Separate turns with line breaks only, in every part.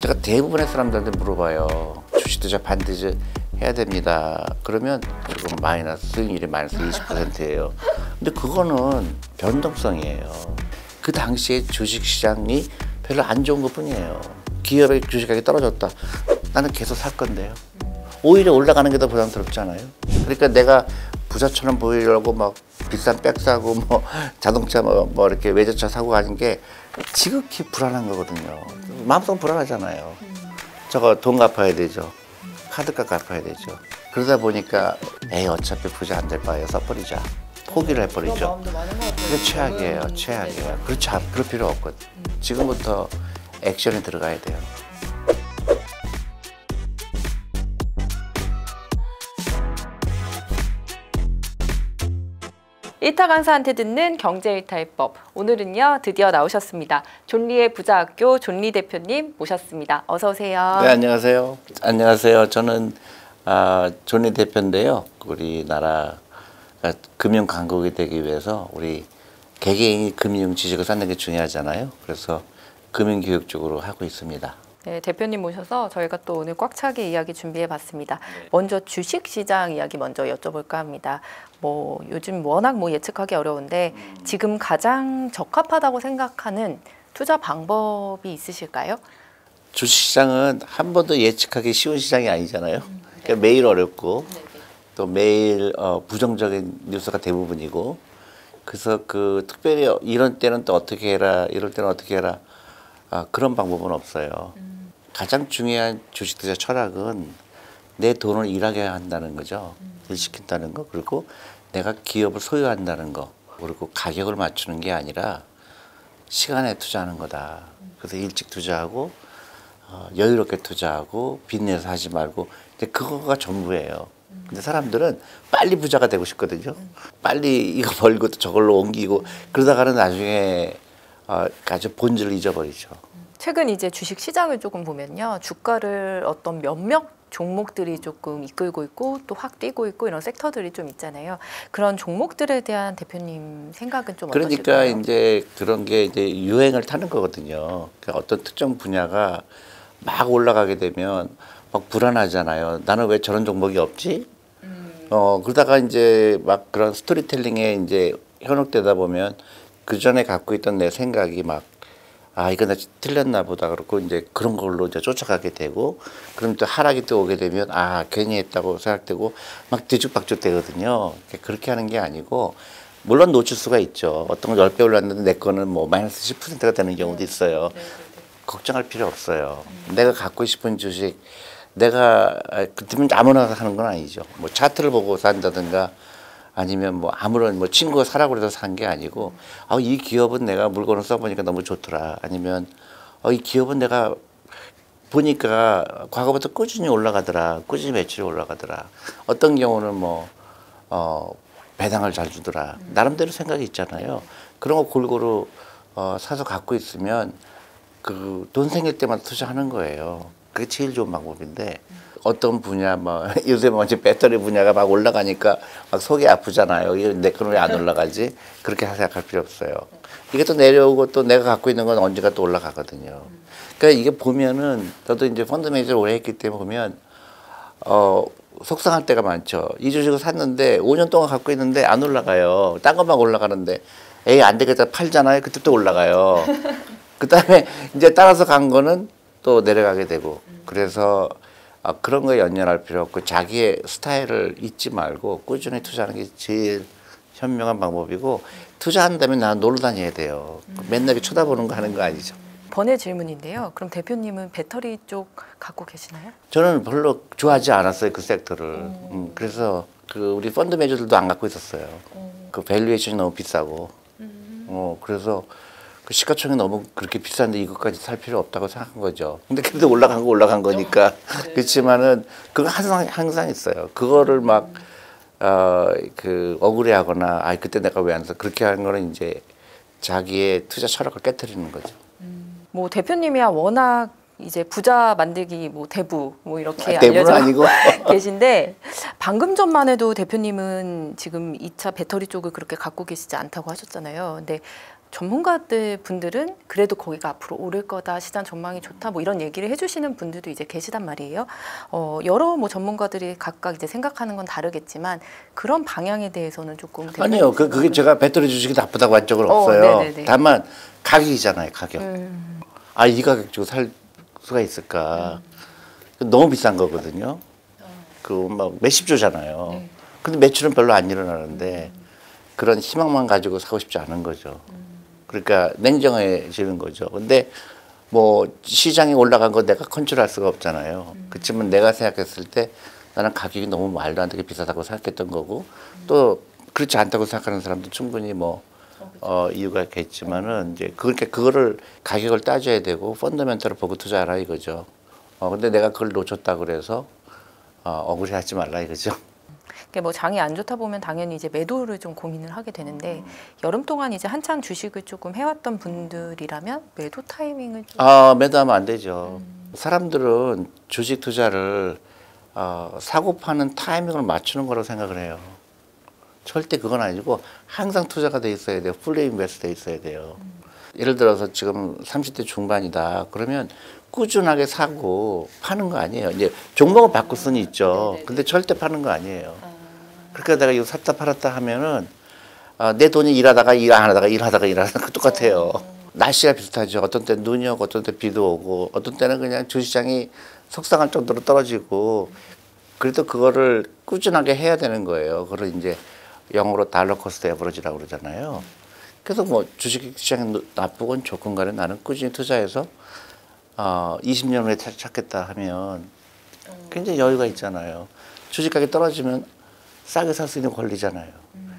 제가 대부분의 사람들한테 물어봐요. 주식 투자 반드시 해야 됩니다. 그러면 지금 마이너스 수익률이 마이너스 20%예요. 근데 그거는 변동성이에요. 그 당시에 주식시장이 별로 안 좋은 것뿐이에요. 기업의 주식가격이 떨어졌다. 나는 계속 살 건데요. 오히려 올라가는 게 더 부담스럽잖아요. 그러니까 내가 부자처럼 보이려고 막 비싼 백 사고 뭐 자동차 뭐 이렇게 외제차 사고 가는 게 지극히 불안한 거거든요. 마음속 불안하잖아요. 저거 돈 갚아야 되죠. 카드값 갚아야 되죠. 그러다 보니까 에이 어차피 부자 안 될 바에 써버리자. 포기를 해버리죠. 그게 최악이에요. 최악이에요. 그렇지 그럴 필요 없거든. 지금부터 액션이 들어가야 돼요.
일타 강사한테 듣는 경제일타의법. 오늘은요 드디어 나오셨습니다. 존리의 부자학교 존리 대표님 모셨습니다. 어서 오세요.
네, 안녕하세요. 안녕하세요. 저는 존리 대표인데요. 우리나라 금융 강국이 되기 위해서 우리 개개인이 금융 지식을 쌓는 게 중요하잖아요. 그래서 금융 교육 쪽으로 하고 있습니다.
네, 대표님 모셔서 저희가 또 오늘 꽉 차게 이야기 준비해봤습니다. 먼저 주식시장 이야기 먼저 여쭤볼까 합니다. 뭐 요즘 워낙 예측하기 어려운데 지금 가장 적합하다고 생각하는 투자 방법이 있으실까요?
주식시장은 한 번도 예측하기 쉬운 시장이 아니잖아요. 그러니까 매일 어렵고 또 매일 부정적인 뉴스가 대부분이고, 그래서 특별히 이런 때는 또 어떻게 해라, 이럴 때는 어떻게 해라, 그런 방법은 없어요. 가장 중요한 주식 투자 철학은 내 돈을 일하게 한다는 거죠. 일시킨다는 거, 그리고 내가 기업을 소유한다는 거, 그리고 가격을 맞추는 게 아니라 시간에 투자하는 거다. 그래서 일찍 투자하고 여유롭게 투자하고 빚내서 하지 말고, 이제 그거가 전부예요. 근데 사람들은 빨리 부자가 되고 싶거든요. 빨리 이거 벌고 또 저걸로 옮기고, 그러다가는 나중에 아주 본질을 잊어버리죠.
최근 이제 주식 시장을 조금 보면요, 주가를 어떤 몇몇 종목들이 조금 이끌고 있고 또 확 뛰고 있고 이런 섹터들이 좀 있잖아요. 그런 종목들에 대한 대표님 생각은 좀 어떠실까요?
그러니까 이제 그런 게 이제 유행을 타는 거거든요. 그러니까 어떤 특정 분야가 막 올라가게 되면 막 불안하잖아요. 나는 왜 저런 종목이 없지? 그러다가 이제 막 그런 스토리텔링에 이제 현혹되다 보면 그 전에 갖고 있던 내 생각이 막 이거 나 틀렸나 보다 그렇고 이제 그런 걸로 이제 쫓아가게 되고, 그럼 또 하락이 또 오게 되면 괜히 했다고 생각되고 막 뒤죽박죽 되거든요. 그렇게 하는 게 아니고, 물론 놓칠 수가 있죠. 어떤 건 10배 올랐는데 내 거는 뭐 마이너스 10%가 되는 경우도 있어요. 걱정할 필요 없어요. 내가 갖고 싶은 주식, 내가 그때면 아무나 하는 건 아니죠. 뭐 차트를 보고 산다든가 아니면 뭐 아무런 친구가 사라고 해서 산 게 아니고, 이 기업은 내가 물건을 써보니까 너무 좋더라. 아니면 이 기업은 내가 보니까 과거부터 꾸준히 올라가더라. 꾸준히 매출이 올라가더라. 어떤 경우는 배당을 잘 주더라. 나름대로 생각이 있잖아요. 그런 거 골고루 사서 갖고 있으면 돈 생길 때마다 투자하는 거예요. 그게 제일 좋은 방법인데, 어떤 분야 요새 배터리 분야가 막 올라가니까 막 속이 아프잖아요. 내 거는 왜 안 올라가지? 그렇게 생각할 필요 없어요. 이게 또 내려오고 또 내가 갖고 있는 건 언젠가 또 올라가거든요. 그러니까 이게 보면은, 저도 이제 펀드 매니저를 오래 했기 때문에 보면 속상할 때가 많죠. 이 주식을 샀는데 5년 동안 갖고 있는데 안 올라가요. 딴 것만 올라가는데 에이 안 되겠다 팔잖아요. 그때 또 올라가요. 그 다음에 이제 따라서 간 거는 또 내려가게 되고, 그래서 그런 거에 연연할 필요 없고 자기의 스타일을 잊지 말고 꾸준히 투자하는 게 제일 현명한 방법이고, 투자한다면 나는 놀러 다녀야 돼요. 맨날 쳐다보는 거 하는 거 아니죠.
번외 질문인데요. 그럼 대표님은 배터리 쪽 갖고 계시나요?
저는 별로 좋아하지 않았어요, 그 섹터를. 그래서 우리 펀드 매니저들도 안 갖고 있었어요. 그 밸류에이션이 너무 비싸고. 그래서 시가총액이 너무 그렇게 비싼데 이것까지 살 필요 없다고 생각한 거죠. 근데 그래도 올라간 거니까. 그렇지만은 그거 항상 있어요. 그거를 막 억울해하거나 그때 내가 왜 안 사, 그렇게 하는 거는 이제 자기의 투자 철학을 깨트리는 거죠.
대표님이야 워낙 이제 부자 만들기 대부 이렇게
대부는
알려져
아니고
계신데, 방금 전만 해도 대표님은 지금 2차 배터리 쪽을 그렇게 갖고 계시지 않다고 하셨잖아요. 근데 전문가들 분들은 그래도 거기가 앞으로 오를 거다, 시장 전망이 좋다, 뭐 이런 얘기를 해주시는 분들도 이제 계시단 말이에요. 여러 뭐 전문가들이 각각 이제 생각하는 건 다르겠지만 그런 방향에 대해서는 조금
아니요. 그게 제가 배터리 주식이 나쁘다고 한 적은 없어요.
네네네.
다만 가격이잖아요. 가격. 아, 이 가격 주고 살 수가 있을까? 너무 비싼 거거든요. 그 막 몇십 조잖아요.
네.
근데 매출은 별로 안 일어나는데 그런 희망만 가지고 사고 싶지 않은 거죠. 그러니까 냉정해지는 거죠. 근데 뭐 시장이 올라간 거 내가 컨트롤할 수가 없잖아요. 그렇지만 내가 생각했을 때 나는 가격이 너무 말도 안 되게 비싸다고 생각했던 거고 또 그렇지 않다고 생각하는 사람도 충분히 뭐 이유가 있겠지만은 이제 그렇게 그거를 가격을 따져야 되고 펀더멘털을 보고 투자하라 이거죠. 근데 내가 그걸 놓쳤다 그래서 억울해하지 말라 이거죠.
뭐 장이 안 좋다 보면 당연히 이제 매도를 좀 고민을 하게 되는데 여름 동안 이제 한참 주식을 조금 해왔던 분들이라면 매도 타이밍을 좀
매도하면 안 되죠. 사람들은 주식 투자를 사고 파는 타이밍을 맞추는 거라고 생각을 해요. 절대 그건 아니고 항상 투자가 돼 있어야 돼요. 풀리 인베스트 돼 있어야 돼요. 예를 들어서 지금 30대 중반이다. 그러면 꾸준하게 사고 파는 거 아니에요. 이제 종목을 바꿀 수는 있죠. 근데 절대 파는 거 아니에요. 그러니까 내가 이거 샀다 팔았다 하면은 내 돈이 일하다가 일 안 하다가 일하다가 일하다가 똑같아요. 날씨가 비슷하죠. 어떤 때 눈이 오고 어떤 때 비도 오고 어떤 때는 그냥 주시장이 속상할 정도로 떨어지고 그래도 그거를 꾸준하게 해야 되는 거예요. 그걸 이제 영어로 달러 코스트 에버리지라고 그러잖아요. 그래서 뭐 주식시장이 나쁘건 좋건 간에 나는 꾸준히 투자해서 20년 후에 찾겠다 하면 굉장히 여유가 있잖아요. 주식 가격이 떨어지면 싸게 살 수 있는 권리잖아요.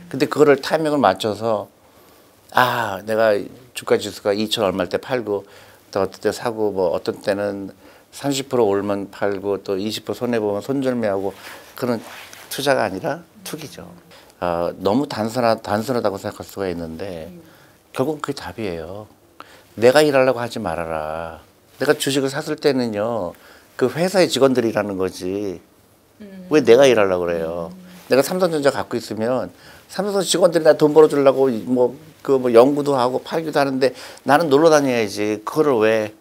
근데 그거를 타이밍을 맞춰서 내가 주가 지수가 2천 얼마일 때 팔고 또 어떤 때 사고 뭐 어떤 때는 30% 오르면 팔고 또 20% 손해 보면 손절매하고 그런 투자가 아니라 투기죠. 너무 단순하다고 생각할 수가 있는데 결국 그게 답이에요. 내가 일하려고 하지 말아라. 내가 주식을 샀을 때는요 그 회사의 직원들이라는 거지 왜 내가 일하려고 그래요. 내가 삼성전자 갖고 있으면 삼성 직원들이 나 돈 벌어주려고 뭐 연구도 하고 팔기도 하는데 나는 놀러 다녀야지. 그거를 왜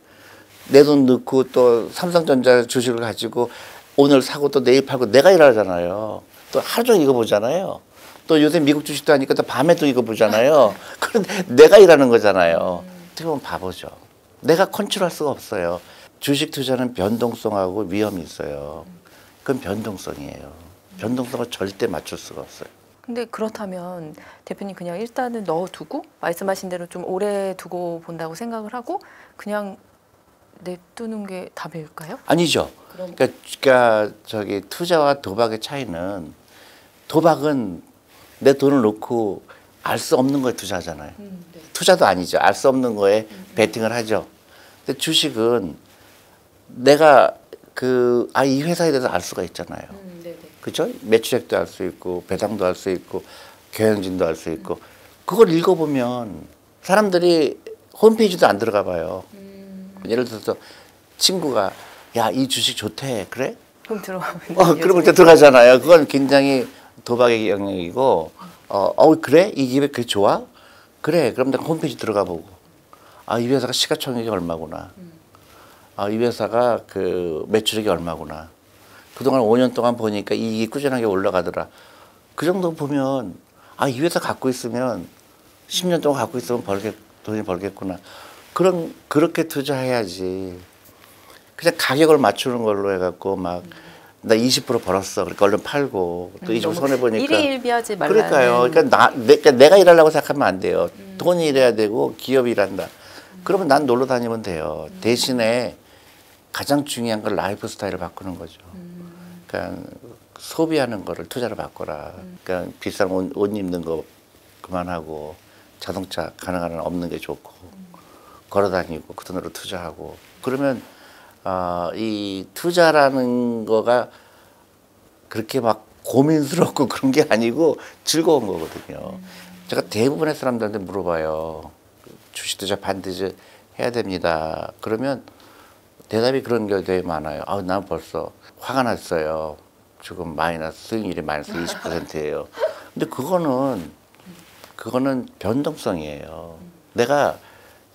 내 돈 넣고 또 삼성전자 주식을 가지고 오늘 사고 또 내일 팔고 내가 일하잖아요. 또 하루 종일 이거 보잖아요. 또 요새 미국 주식도 하니까 또 밤에 또 이거 보잖아요. 그런데 내가 일하는 거잖아요. 어떻게 보면 바보죠. 내가 컨트롤할 수가 없어요. 주식 투자는 변동성하고 위험이 있어요. 그건 변동성이에요. 변동성을 절대 맞출 수가 없어요.
근데 그렇다면 대표님 그냥 일단은 넣어두고 말씀하신 대로 좀 오래 두고 본다고 생각을 하고 그냥 냅두는 게 답일까요?
아니죠. 그러니까 저기 투자와 도박의 차이는 도박은 내 돈을 넣고 알 수 없는 거에 투자하잖아요.
네.
투자도 아니죠. 알 수 없는 거에 베팅을 하죠. 근데 주식은 내가 이 회사에 대해서 알 수가 있잖아요. 그죠? 매출액도 알 수 있고 배당도 알 수 있고 경영진도 알 수 있고 그걸 읽어보면 사람들이 홈페이지도 안 들어가 봐요. 예를 들어서 친구가 야, 이 주식 좋대. 그래?
그럼 들어가면
그러면 이제 들어가잖아요. 그건 굉장히 도박의 영역이고 그래? 이 기업이 그게 좋아? 그래. 그럼 내가 홈페이지 들어가 보고 이 회사가 시가총액이 얼마구나. 이 회사가 그 매출액이 얼마구나. 그동안 5년 동안 보니까 이익이 꾸준하게 올라가더라. 그 정도 보면 이 회사 갖고 있으면 10년 동안 갖고 있으면 돈이 벌겠구나. 그렇게 투자해야지. 그냥 가격을 맞추는 걸로 해갖고 나 20% 벌었어. 그러니까 얼른 팔고 또 20% 손해 보니까.
일희일비하지 말라는.
그러니까요. 그러니까 내가 일하려고 생각하면 안 돼요. 돈이 일해야 되고 기업이 일한다. 그러면 난 놀러 다니면 돼요. 대신에 가장 중요한 건 라이프 스타일을 바꾸는 거죠. 그러니까 소비하는 거를 투자로 바꿔라. 그러니까 비싼 옷 입는 거 그만하고 자동차 가능한 한 없는 게 좋고 걸어 다니고 그 돈으로 투자하고 그러면 이 투자라는 거가 그렇게 막 고민스럽고 그런 게 아니고 즐거운 거거든요. 제가 대부분의 사람들한테 물어봐요. 주식 투자 반드시 해야 됩니다. 그러면 대답이 그런 게 되게 많아요. 난 벌써 화가 났어요. 지금 수익률이 마이너스 20%예요. 근데 그거는 변동성이에요. 내가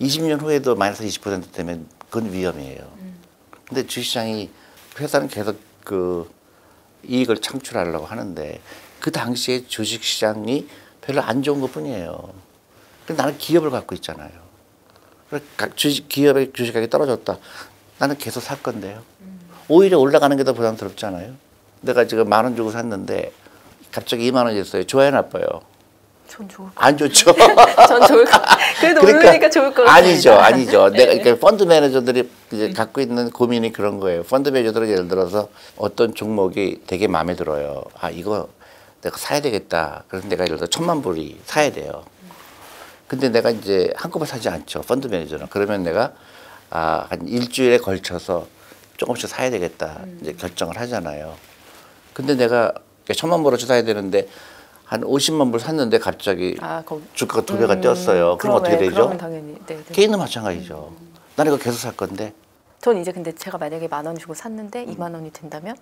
20년 후에도 마이너스 20% 되면 그건 위험이에요. 근데 주식시장이 회사는 계속 그 이익을 창출하려고 하는데 그 당시에 주식시장이 별로 안 좋은 것뿐이에요. 근데 나는 기업을 갖고 있잖아요. 기업의 주식가격이 떨어졌다. 나는 계속 살 건데요. 오히려 올라가는 게 더 부담스럽잖아요. 내가 지금 10,000원 주고 샀는데 갑자기 20,000원이 됐어요. 좋아요, 나빠요?
전 좋을 것
안 좋죠.
전 좋을 것 그래도
그러니까
오르니까 좋을 것 같아요.
아니죠. 내가 그러니까 펀드 매니저들이 이제 갖고 있는 고민이 그런 거예요. 펀드 매니저들은 예를 들어서 어떤 종목이 되게 마음에 들어요. 아, 이거 내가 사야 되겠다. 그래서 내가 예를 들어 1,000만 불이 사야 돼요. 근데 내가 이제 한꺼번에 사지 않죠. 펀드 매니저는. 그러면 내가 한 일주일에 걸쳐서 조금씩 사야 되겠다. 이제 결정을 하잖아요. 근데 내가 1,000만 불어치 사야 되는데 한 50만 불 샀는데 갑자기 주가가 2배가 뛰었어요. 그럼 어떻게 되죠?
그러면 당연히
개인은 마찬가지죠. 나는 이거 계속 살 건데.
전 이제 근데 제가 만약에 10,000원 주고 샀는데 20,000원이 된다면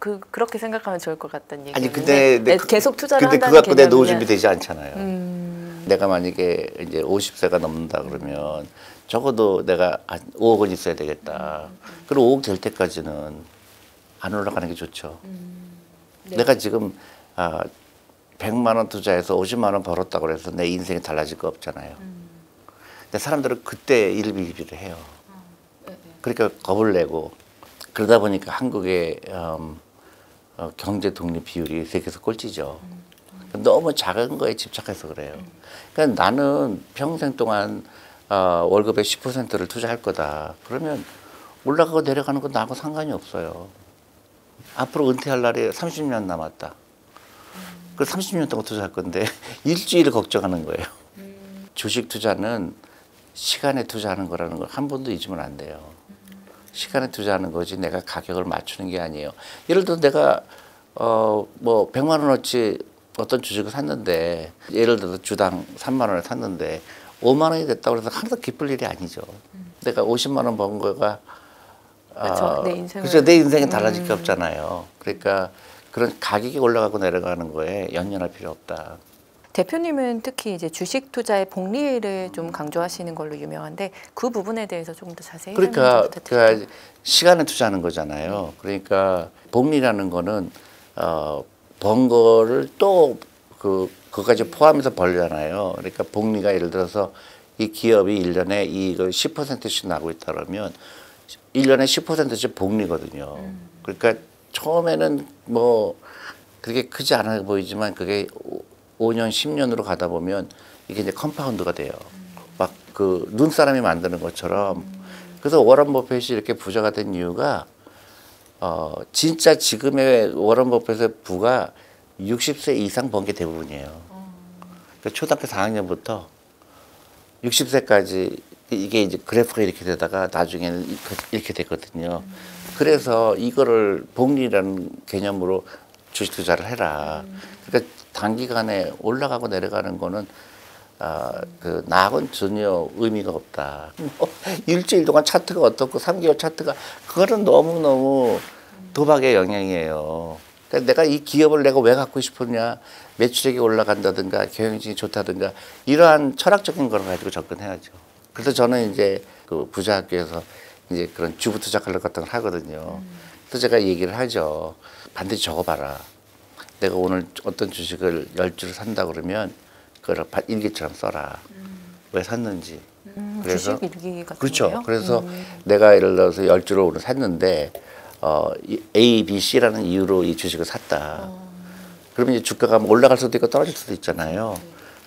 그렇게 생각하면 좋을 것 같다는 얘기예요.
아니 근데
계속 투자를
근데
한다는
그거 갖고 내 노후
개념이면
준비 되지 않잖아요. 내가 만약에 이제 50세가 넘는다 그러면 적어도 내가 한 5억 원 있어야 되겠다. 그리고 5억 될 때까지는 안 올라가는 게 좋죠.
네.
내가 지금 100만 원 투자해서 50만 원 벌었다고 해서 내 인생이 달라질 거 없잖아요. 근데 사람들은 그때 일비비를 해요. 그러니까 겁을 내고 그러다 보니까 한국의 경제 독립 비율이 세계에서 꼴찌죠. 너무 작은 거에 집착해서 그래요. 그러니까 나는 평생 동안 월급의 10%를 투자할 거다. 그러면 올라가고 내려가는 건 나하고 상관이 없어요. 앞으로 은퇴할 날이 30년 남았다. 그 30년 동안 투자할 건데 일주일을 걱정하는 거예요. 주식 투자는 시간에 투자하는 거라는 걸 한 번도 잊으면 안 돼요. 시간에 투자하는 거지 내가 가격을 맞추는 게 아니에요. 예를 들어 내가 뭐 100만 원어치 어떤 주식을 샀는데 예를 들어서 주당 3만 원을 샀는데 5만 원이 됐다고 해서 항상 기쁠 일이 아니죠. 내가 50만 원 번 거가
그렇죠. 내 인생을
그렇죠. 내 인생이 달라질 게 없잖아요. 그러니까 그런 가격이 올라가고 내려가는 거에 연연할 필요 없다.
대표님은 특히 이제 주식 투자의 복리를 좀 강조하시는 걸로 유명한데 그 부분에 대해서 조금 더 자세히
그러니까
부탁드릴게요.
시간에 투자하는 거잖아요. 그러니까 복리라는 거는 번 거를 또 그거까지 포함해서 벌잖아요. 그러니까 복리가 예를 들어서 이 기업이 1년에 이익을 10%씩 나고 있다 그러면 1년에 10%씩 복리거든요. 그러니까 처음에는 뭐 그렇게 크지 않아 보이지만 그게 5년, 10년으로 가다 보면 이게 이제 컴파운드가 돼요. 막 그 눈사람이 만드는 것처럼. 그래서 워런 버핏이 이렇게 부자가 된 이유가 진짜 지금의 워런 버핏의 부가 60세 이상 번 게 대부분이에요. 그러니까 초등학교 4학년부터 60세까지 이게 이제 그래프가 이렇게 되다가 나중에는 이렇게 되거든요. 그래서 이거를 복리라는 개념으로 주식 투자를 해라. 그러니까 단기간에 올라가고 내려가는 거는 나하고는 전혀 의미가 없다. 일주일 동안 차트가 어떻고 3개월 차트가 그거는 너무너무 도박의 영향이에요. 그러니까 내가 이 기업을 내가 왜 갖고 싶었냐, 매출액이 올라간다든가 경영진이 좋다든가 이러한 철학적인 걸 가지고 접근해야죠. 그래서 저는 이제 그 부자학교에서 이제 그런 주부 투자 클럽 같은 걸 하거든요. 그래서 제가 얘기를 하죠. 반드시 적어봐라. 내가 오늘 어떤 주식을 10주를 산다 그러면 그걸 일기처럼 써라. 왜 샀는지. 그래서
주식 일기 같은
그렇죠.
거요?
그래서 내가 예를 들어서 10주를 오늘 샀는데 A, B, C라는 이유로 이 주식을 샀다. 그러면 이제 주가가 올라갈 수도 있고 떨어질 수도 있잖아요.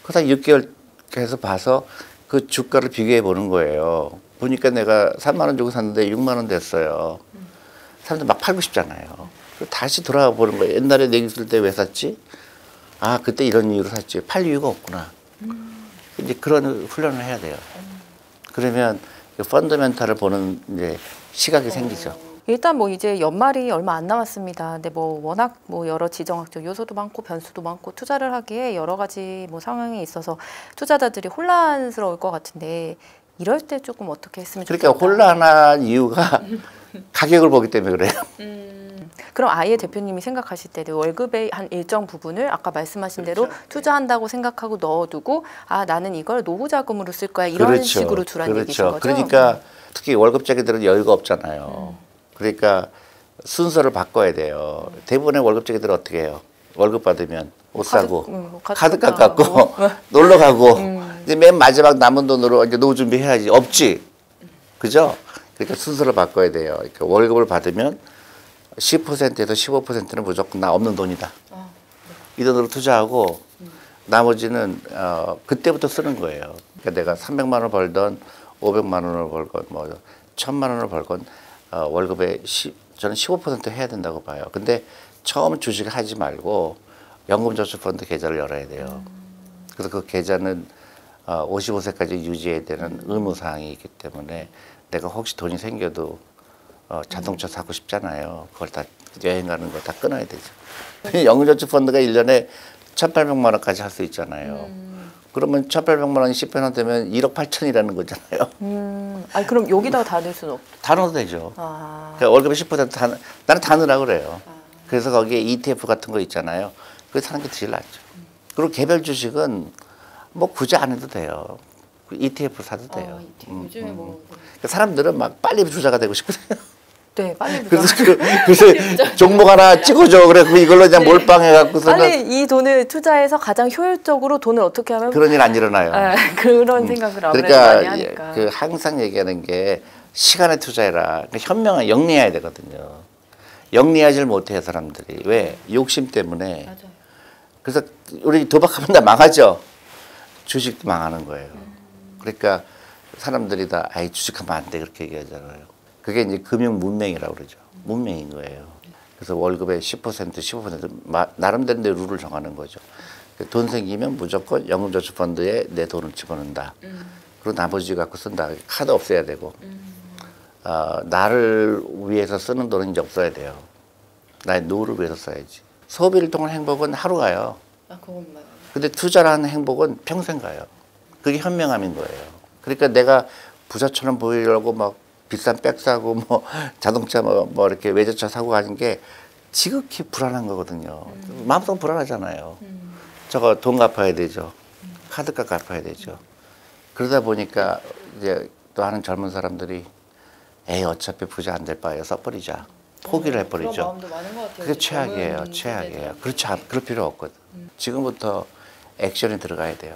그래서 6개월 해서 봐서 그 주가를 비교해 보는 거예요. 보니까 내가 3만 원 주고 샀는데 6만 원 됐어요. 사람들 막 팔고 싶잖아요. 다시 돌아가 보는 거예요. 옛날에 내기 쓸 때 왜 샀지? 아, 그때 이런 이유로 샀지. 팔 이유가 없구나. 이제 그런 훈련을 해야 돼요. 그러면 펀더멘탈을 보는 이제 시각이 생기죠.
일단 뭐 이제 연말이 얼마 안 남았습니다. 근데 뭐 워낙 뭐 여러 지정학적 요소도 많고 변수도 많고 투자를 하기에 여러 가지 뭐 상황이 있어서 투자자들이 혼란스러울 것 같은데 이럴 때 조금 어떻게 했으면 좋겠다.
그러니까 혼란한 이유가 가격을 보기 때문에 그래요.
그럼 아예 대표님이 생각하실 때도 월급의 한 일정 부분을 아까 말씀하신 대로
그렇죠.
투자한다고 생각하고 넣어두고 아 나는 이걸 노후 자금으로 쓸 거야 이런
그렇죠.
식으로 두란 얘기신 거죠?
그러니까 특히 월급쟁이들은 여유가 없잖아요. 그러니까 순서를 바꿔야 돼요. 대부분의 월급쟁이들은 어떻게 해요? 월급 받으면 옷 사고 카드값 갚고 놀러 가고 이제 맨 마지막 남은 돈으로 이제 노후 준비해야지. 없지. 그죠? 그러니까 순서를 바꿔야 돼요. 그러니까 월급을 받으면 10%에서 15%는 무조건 나 없는 돈이다. 이 돈으로 투자하고 나머지는 그때부터 쓰는 거예요. 그러니까 내가 300만 원을 벌던 500만 원을 벌건 뭐 1000만 원을 벌건 월급의 저는 15% 해야 된다고 봐요. 근데 처음 주식을 하지 말고 연금저축펀드 계좌를 열어야 돼요. 그래서 그 계좌는 55세까지 유지해야 되는 의무사항이 있기 때문에 내가 혹시 돈이 생겨도 자동차 사고 싶잖아요. 그걸 다 여행 가는 거 다 끊어야 되죠. 연금저축펀드가 1년에 1,800만 원까지 할 수 있잖아요. 그러면 1,800만 원이 10년 되면 1억 8천이라는 거잖아요.
아니 그럼 여기다가 다 넣을 수는 없.
다 넣어도 되죠. 그러니까 월급의 10% 나는 다 넣으라고 그래요. 그래서 거기에 ETF 같은 거 있잖아요. 그거 사는 게 제일 낫죠. 그리고 개별 주식은 뭐 굳이 안 해도 돼요. ETF 사도 돼요.
요즘에 뭐
그러니까 사람들은 막 빨리 부자가 되고 싶거든요.
네, 빨리
그래서 종목 하나 찍어줘. 그래, 이걸로 그냥 몰빵해갖고서는
빨리 이 돈을 투자해서 가장 효율적으로 돈을 어떻게 하면
그런 일 안 일어나요.
그런 생각을 아무래도
그러니까
많이 하니까.
그 항상 얘기하는 게 시간에 투자해라. 그러니까 현명한 영리해야 되거든요. 영리하지를 못해요 사람들이. 왜? 욕심 때문에.
맞아요.
그래서 우리 도박하면 다 망하죠. 주식도 망하는 거예요. 그러니까 사람들이 다 아이 주식하면 안 돼 그렇게 얘기하잖아요. 그게 이제 금융 문맹이라고 그러죠. 문맹인 거예요. 그래서 월급의 10%, 15% 나름대로 룰을 정하는 거죠. 돈 생기면 무조건 연금저축펀드에 내 돈을 집어넣는다. 그리고 나머지 갖고 쓴다. 카드 없애야 되고. 나를 위해서 쓰는 돈은 이제 없어야 돼요. 나의 노후를 위해서 써야지. 소비를 통한 행복은 하루 가요.
그건 맞아요.
근데 투자라는 행복은 평생 가요. 그게 현명함인 거예요. 그러니까 내가 부자처럼 보이려고 막 비싼 백 사고 뭐 자동차 뭐 이렇게 외제차 사고 가는 게 지극히 불안한 거거든요. 마음속 불안하잖아요. 저거 돈 갚아야 되죠. 카드값 갚아야 되죠. 그러다 보니까 이제 또 하는 젊은 사람들이 에이 어차피 부자 안 될 바에 써버리자. 포기를 해버리죠.
그런 마음도 많은 것 같아요.
그게 최악이에요. 최악이에요. 그럴 필요 없거든. 지금부터 액션이 들어가야 돼요.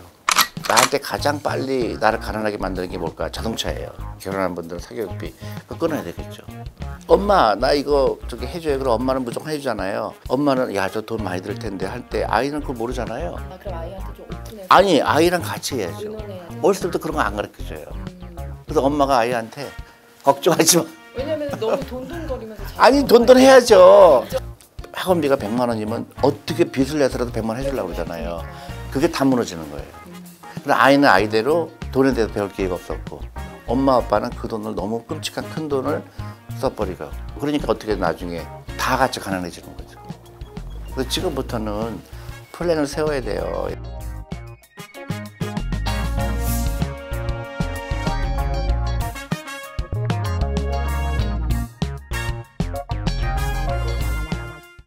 나한테 가장 빨리 나를 가난하게 만드는 게 뭘까? 자동차예요. 결혼한 분들은 사교육비 그거 끊어야 되겠죠. 엄마 나 이거 저기 해줘요. 그럼 엄마는 무조건 해주잖아요. 엄마는 야 저 돈 많이 들 텐데 할 때 아이는 그걸 모르잖아요.
그럼 아이한테 좀 오픈해서
아니 아이랑 같이 해야죠.
의논해야죠.
어렸을 때부터 그런 거 안 가르쳐줘요. 그래서 엄마가 아이한테 걱정하지 마.
왜냐면 너무 돈돈거리면서
아니 돈돈 해야죠. 학원비가 100만 원이면 어떻게 빚을 내서라도 100만 원 해주려고 그러잖아요. 그게 다 무너지는 거예요. 근데 아이는 아이대로 돈에 대해서 배울 기회가 없었고 엄마 아빠는 그 돈을 너무 끔찍한 큰 돈을 써버리고 그러니까 어떻게 나중에 다 같이 가난해지는 거죠. 그래서 지금부터는 플랜을 세워야 돼요.